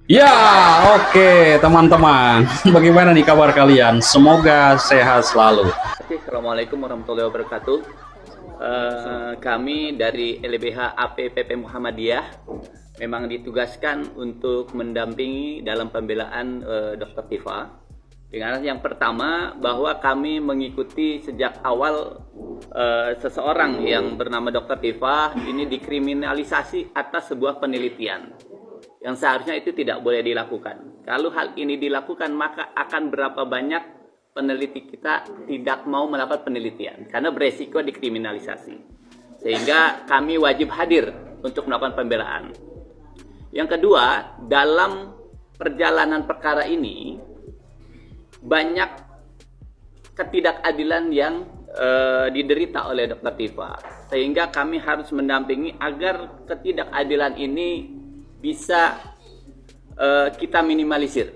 Ya, oke teman-teman. Bagaimana nih kabar kalian? Semoga sehat selalu. Oke, Assalamualaikum warahmatullahi wabarakatuh. Kami dari LBH APPP Muhammadiyah memang ditugaskan untuk mendampingi dalam pembelaan Dr. Tifa. Dengan yang pertama bahwa kami mengikuti sejak awal seseorang yang bernama Dr. Tifa ini dikriminalisasi atas sebuah penelitian yang seharusnya itu tidak boleh dilakukan. Kalau hal ini dilakukan, maka akan berapa banyak peneliti kita tidak mau melakukan penelitian karena beresiko dikriminalisasi. Sehingga kami wajib hadir untuk melakukan pembelaan. Yang kedua, dalam perjalanan perkara ini banyak ketidakadilan yang diderita oleh Dr. Tifa. Sehingga kami harus mendampingi agar ketidakadilan ini bisa kita minimalisir.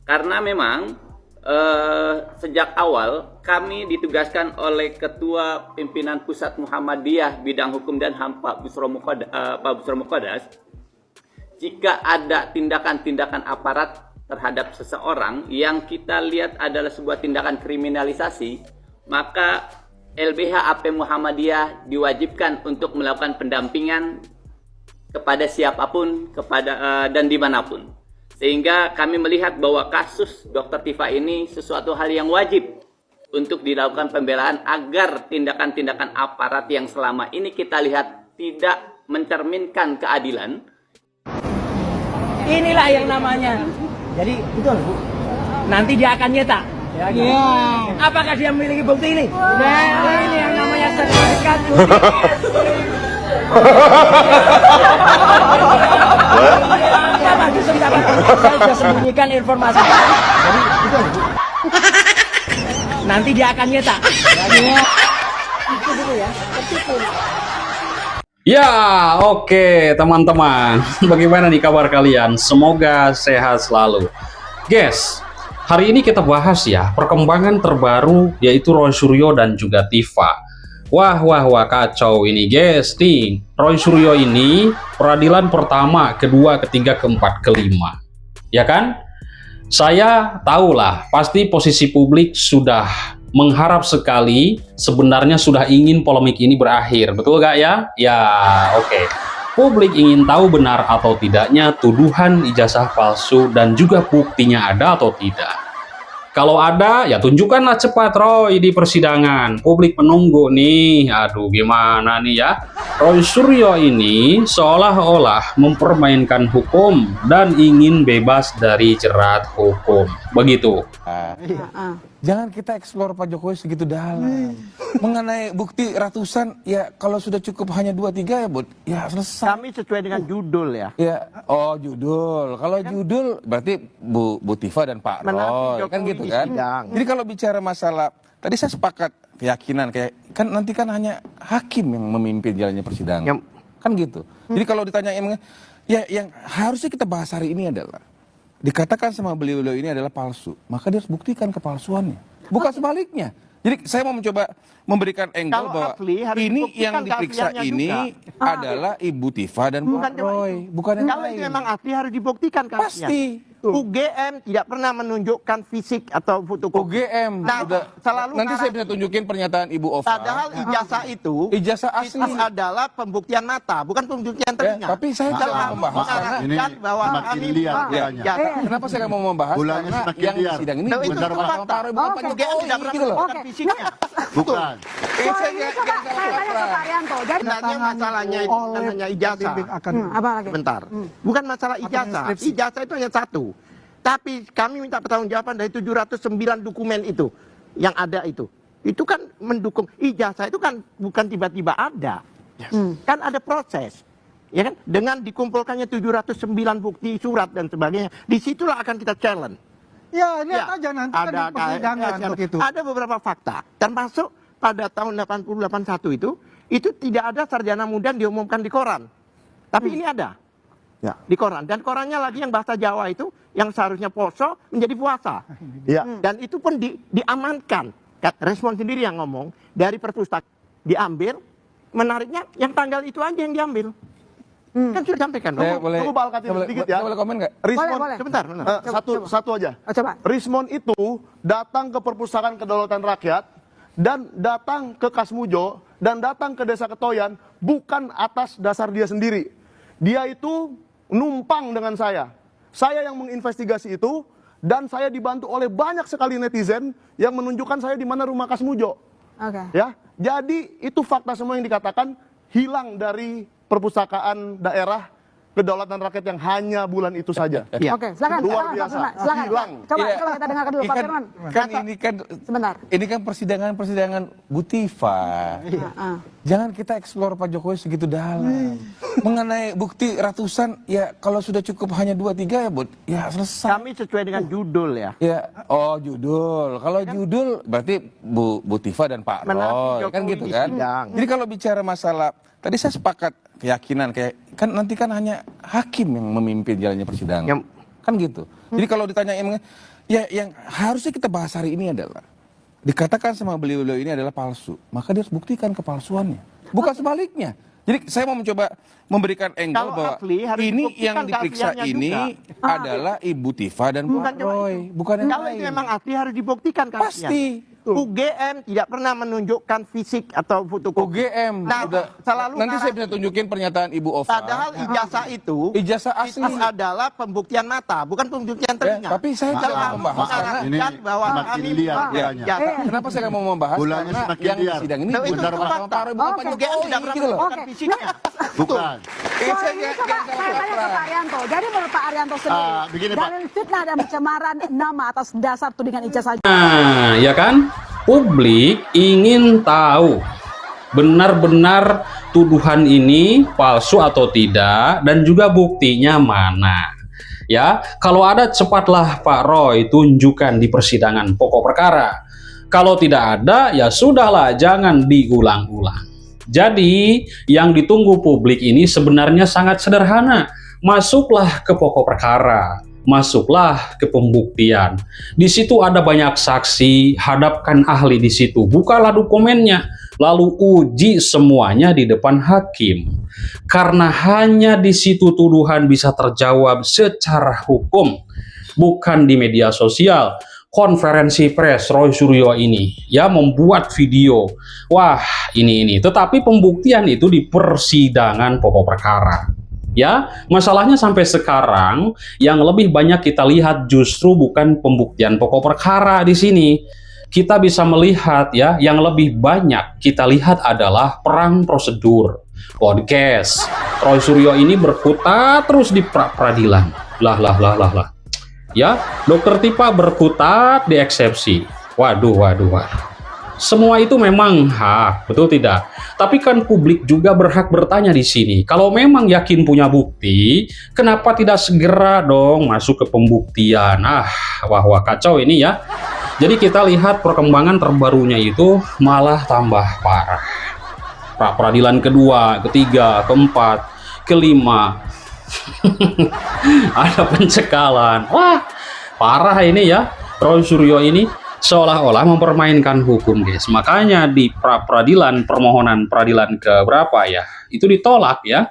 Karena memang sejak awal kami ditugaskan oleh Ketua Pimpinan Pusat Muhammadiyah Bidang Hukum dan HAM Pak Busro Muqaddas, jika ada tindakan-tindakan aparat terhadap seseorang yang kita lihat adalah sebuah tindakan kriminalisasi, maka LBH AP Muhammadiyah diwajibkan untuk melakukan pendampingan kepada siapapun, dan dimanapun. Sehingga kami melihat bahwa kasus Dr. Tifa ini sesuatu hal yang wajib untuk dilakukan pembelaan agar tindakan-tindakan aparat yang selama ini kita lihat tidak mencerminkan keadilan. Inilah yang namanya. Jadi betul Bu. Nanti dia akan nyetak. Ya. Apakah dia memiliki bukti ini? Nah, ini yang namanya sertifikat bukti. Saya sudah sembunyikan informasi. Jadi betul Bu. Nanti dia akan nyetak. Itu dulu ya. Ya, oke teman-teman. Bagaimana nih kabar kalian? Semoga sehat selalu. Guys, hari ini kita bahas ya perkembangan terbaru yaitu Roy Suryo dan juga Tifa. Wah, kacau ini guys. Nih, Roy Suryo ini peradilan pertama, kedua, ketiga, keempat, kelima. Ya kan? Saya tahulah, pasti posisi publik sudah mengharap sekali, sebenarnya sudah ingin polemik ini berakhir. Betul gak ya? Ya, oke. Publik ingin tahu benar atau tidaknya tuduhan ijazah palsu dan juga buktinya ada atau tidak. Kalau ada, ya tunjukkanlah cepat Roy di persidangan. Publik menunggu nih. Aduh, gimana nih ya? Roy Suryo ini seolah-olah mempermainkan hukum dan ingin bebas dari jerat hukum. Begitu. Jangan kita eksplor Pak Jokowi segitu dalam. Mengenai bukti ratusan, ya kalau sudah cukup hanya 2-3 ya, Bud, ya selesai. Kami sesuai dengan judul ya. Ya, oh judul. Kalau judul berarti Bu Tifa dan Pak Roy, kan gitu kan? Jadi kalau bicara masalah, tadi saya sepakat keyakinan kayak kan nanti kan hanya hakim yang memimpin jalannya persidangan. Kan gitu. Jadi kalau ditanya ya yang harusnya kita bahas hari ini adalah dikatakan sama beliau-beliau ini adalah palsu, maka dia harus buktikan kepalsuannya, bukan sebaliknya. Jadi saya mau mencoba memberikan angle bahwa ini yang diperiksa ini adalah Ibu Tifa dan Pak Roy, bukan yang Kalau lain. itu memang asli harus dibuktikan keasliannya. Pasti. UGM tidak pernah menunjukkan fisik atau fotokopi. UGM Nah, selalu nanti saya bisa tunjukin pernyataan Ibu Ova. Padahal ijazah itu asli adalah pembuktian mata, bukan pembuktian telinga. tapi saya tidak mau membahas karena ini bahwa kami liar kenapa saya nggak mau membahas Bulannya karena semakin yang liar. sidang ini Nah, itu bukan fakta. Pak Roy, bukan Pak UGM Jokowi tidak pernah gitu loh. menunjukkan fisiknya. Bukan. Saya Saya tanya ke Pak Yanto. Jadi Sebenarnya masalahnya itu bukan hanya ijazah. apa lagi? Sebentar. Bukan masalah ijazah. Ijazah itu hanya satu. Tapi kami minta pertanggungjawaban dari 709 dokumen itu yang ada itu. Itu kan mendukung ijazah itu kan bukan tiba-tiba ada. Kan ada proses. Ya kan? Dengan dikumpulkannya 709 bukti surat dan sebagainya, disitulah akan kita challenge. Ya, lihat aja nanti kan di persidangan untuk itu. Ada beberapa fakta, termasuk pada tahun 80-81 itu tidak ada sarjana muda yang diumumkan di koran. Tapi ini ada. Ya. Di koran, dan korannya lagi yang bahasa Jawa itu yang seharusnya poso menjadi puasa. Ya. Dan itu pun diamankan. Respon sendiri yang ngomong dari perpustakaan diambil, menariknya yang tanggal itu aja yang diambil. Kan sudah sampaikan. Saya boleh, Tunggu Pak Al-Khatib sedikit ya. saya boleh komen nggak? Rismon, Boleh. Sebentar. satu aja. Coba. Rismon itu datang ke Perpustakaan Kedaulatan Rakyat dan datang ke Kasmujo dan datang ke Desa Ketoyan bukan atas dasar dia sendiri. Dia itu numpang dengan saya. Saya yang menginvestigasi itu dan saya dibantu oleh banyak sekali netizen yang menunjukkan saya di mana rumah Kasmujo. Oke. Ya, jadi itu fakta semua yang dikatakan hilang dari perpustakaan daerah kedaulatan rakyat yang hanya bulan itu saja. Ya. Oke, silakan. Luar Pak biasa. Firman, silakan. Hilang. Coba, Iya. coba kita dengarkan dulu Pak Firman. Sebentar. Ini kan persidangan Bu Tifa. Jangan kita eksplor Pak Jokowi segitu dalam. Mengenai bukti ratusan, ya kalau sudah cukup hanya 2-3 ya, ya selesai. Kami sesuai dengan judul ya. Ya, oh judul. Kalau judul berarti Bu Tifa dan Pak Menanti Roy, kan Jokowi gitu di kan? sidang. Jadi kalau bicara masalah, tadi saya sepakat keyakinan kayak kan nanti kan hanya hakim yang memimpin jalannya persidangan. Yang- Kan gitu. Jadi kalau ditanya ya yang harusnya kita bahas hari ini adalah dikatakan sama beliau-beliau ini adalah palsu, maka dia harus buktikan kepalsuannya. Bukan sebaliknya. Jadi saya mau mencoba memberikan angle Kalau bahwa ahli harus ini dibuktikan yang diperiksa keahliannya ini juga. adalah Ibu Tifa dan Bukan Pak cuma Roy, itu. bukan yang Kalau itu lain. memang asli harus dibuktikan keahliannya. Pasti. UGM tidak pernah menunjukkan fisik atau fotokopi. UGM Nah, udah selalu nanti saya narasi. bisa tunjukin pernyataan Ibu Ova. Padahal ijazah itu Ijazah asli. itu adalah pembuktian mata, bukan pembuktian telinga. tapi saya tidak Selalu mau membahas karena mengarahkan bahwa semakin kami liar membuat bolanya. ijazah. Kenapa saya nggak mau membahas? Bolanya Karena semakin yang liar. sidang ini Nah, itu benar fakta. sama Pak Roy, bukan Pak UGM Jokowi tidak pernah gitu loh. menunjukkan fisiknya. Bukan. Soal ini coba saya tanya ke Pak Arianto. Jadi menurut Pak Arianto sendiri, begini, Pak. dalil fitnah dan pencemaran nama atas dasar tudingan ijazah Nah, ya kan? Publik ingin tahu benar-benar tuduhan ini palsu atau tidak dan juga buktinya mana. Ya, kalau ada cepatlah Pak Roy tunjukkan di persidangan pokok perkara. Kalau tidak ada, ya sudahlah, jangan diulang-ulang. Jadi, yang ditunggu publik ini sebenarnya sangat sederhana. Masuklah ke pokok perkara, masuklah ke pembuktian. Di situ ada banyak saksi, hadapkan ahli di situ, bukalah dokumennya, lalu uji semuanya di depan hakim. Karena hanya di situ tuduhan bisa terjawab secara hukum, bukan di media sosial. Konferensi pers Roy Suryo ini ya membuat video, wah ini. Tetapi pembuktian itu di persidangan pokok perkara. Ya, masalahnya sampai sekarang yang lebih banyak kita lihat justru bukan pembuktian pokok perkara di sini. Kita bisa melihat ya, yang lebih banyak kita lihat adalah perang prosedur. Podcast Roy Suryo ini berkutat terus di peradilan. Lah. Ya, Dokter Tifa berkutat di eksepsi. Waduh. Semua itu memang hak, betul tidak? Tapi kan publik juga berhak bertanya di sini. Kalau memang yakin punya bukti, kenapa tidak segera dong masuk ke pembuktian? Wah kacau ini ya. Jadi kita lihat perkembangan terbarunya itu malah tambah parah. Peradilan kedua, ketiga, keempat, kelima. Ada pencekalan. Wah, parah ini ya. Roy Suryo ini seolah-olah mempermainkan hukum, guys. Makanya di peradilan, permohonan peradilan ke berapa ya, itu ditolak ya,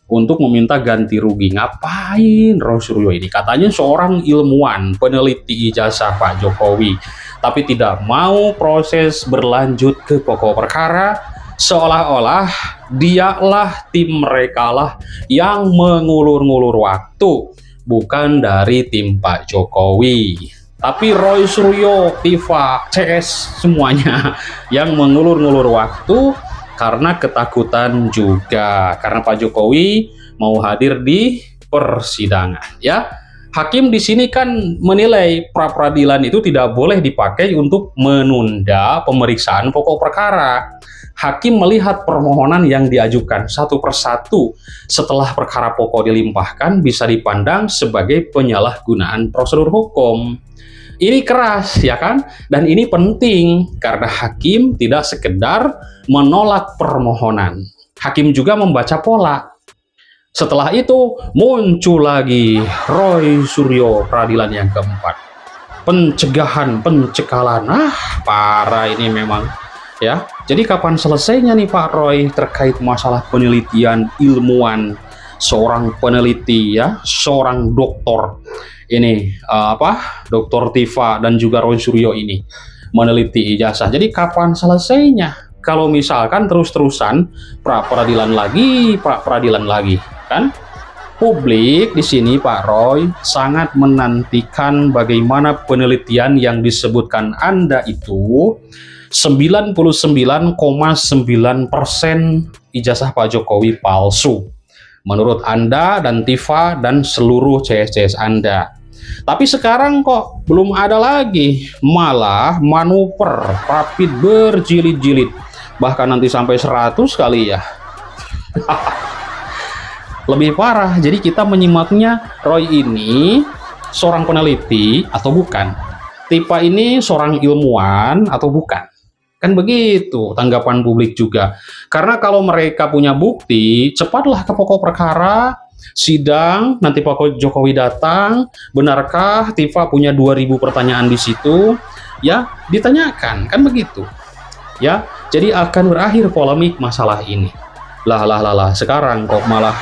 untuk meminta ganti rugi. Ngapain Roy Suryo ini? Katanya seorang ilmuwan, peneliti ijazah Pak Jokowi, tapi tidak mau proses berlanjut ke pokok perkara. Seolah-olah dialah tim mereka lah yang mengulur-ngulur waktu, bukan dari tim Pak Jokowi. Tapi Roy Suryo, Tifa, CS semuanya yang mengulur-ngulur waktu karena ketakutan juga. Karena Pak Jokowi mau hadir di persidangan ya. Hakim di sini kan menilai pra-peradilan itu tidak boleh dipakai untuk menunda pemeriksaan pokok perkara. Hakim melihat permohonan yang diajukan satu persatu setelah perkara pokok dilimpahkan bisa dipandang sebagai penyalahgunaan prosedur hukum. Ini keras ya kan? Dan ini penting karena hakim tidak sekedar menolak permohonan. Hakim juga membaca pola. Setelah itu muncul lagi Roy Suryo peradilan yang keempat. Pencegahan, pencekalan. Parah ini memang. Ya, jadi kapan selesainya nih Pak Roy terkait masalah penelitian ilmuwan seorang peneliti ya, seorang doktor ini Dr. Tifa dan juga Roy Suryo ini meneliti ijazah. Jadi kapan selesainya? Kalau misalkan terus-terusan pra peradilan lagi, kan? Publik di sini Pak Roy sangat menantikan bagaimana penelitian yang disebutkan Anda itu 99,9% ijazah Pak Jokowi palsu. Menurut Anda dan Tifa dan seluruh CS-CS Anda. Tapi sekarang kok belum ada lagi, malah manuver rapid berjilid-jilid, bahkan nanti sampai 100 kali ya. Lebih parah, jadi kita menyimaknya, Roy ini seorang peneliti atau bukan? Tifa ini seorang ilmuwan atau bukan? Kan begitu tanggapan publik juga. Karena kalau mereka punya bukti, cepatlah ke pokok perkara, sidang, nanti Pak Jokowi datang, benarkah Tifa punya 2000 pertanyaan di situ? Ya, ditanyakan, kan begitu. Ya, jadi akan berakhir polemik masalah ini. Lah, sekarang kok malah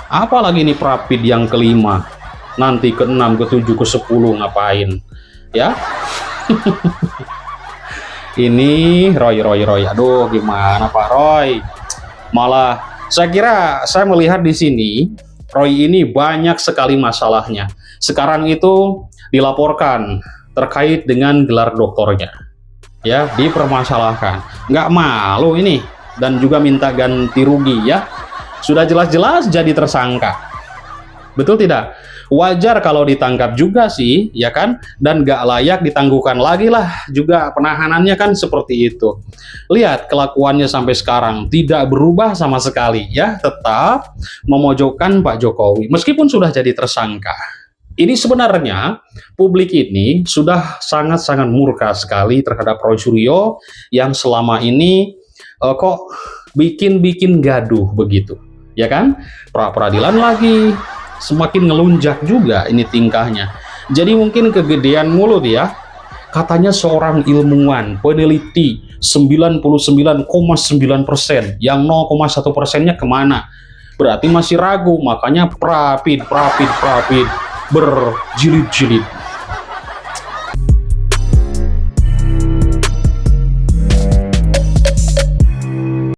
apa lagi nih Prapid yang kelima? Nanti ke-6, ke-7, ke-10 ngapain? Ya. Ini Roy, aduh gimana Pak Roy? Malah saya melihat di sini Roy ini banyak sekali masalahnya. Sekarang itu dilaporkan terkait dengan gelar doktornya, ya, dipermasalahkan. Nggak malu ini, dan juga minta ganti rugi ya. Sudah jelas-jelas jadi tersangka. Betul tidak? Wajar kalau ditangkap juga sih, ya kan? Dan gak layak ditangguhkan lagi lah juga penahanannya kan seperti itu. Lihat kelakuannya sampai sekarang tidak berubah sama sekali ya, tetap memojokkan Pak Jokowi meskipun sudah jadi tersangka. Ini sebenarnya publik ini sudah sangat-sangat murka sekali terhadap Roy Suryo yang selama ini kok bikin gaduh begitu, ya kan? Pra-peradilan lagi. Semakin ngelunjak juga ini tingkahnya. Jadi mungkin kegedean mulut ya. Katanya seorang ilmuwan, peneliti 99,9%, yang 0,1%-nya kemana? Berarti masih ragu, makanya Prapid berjilid-jilid.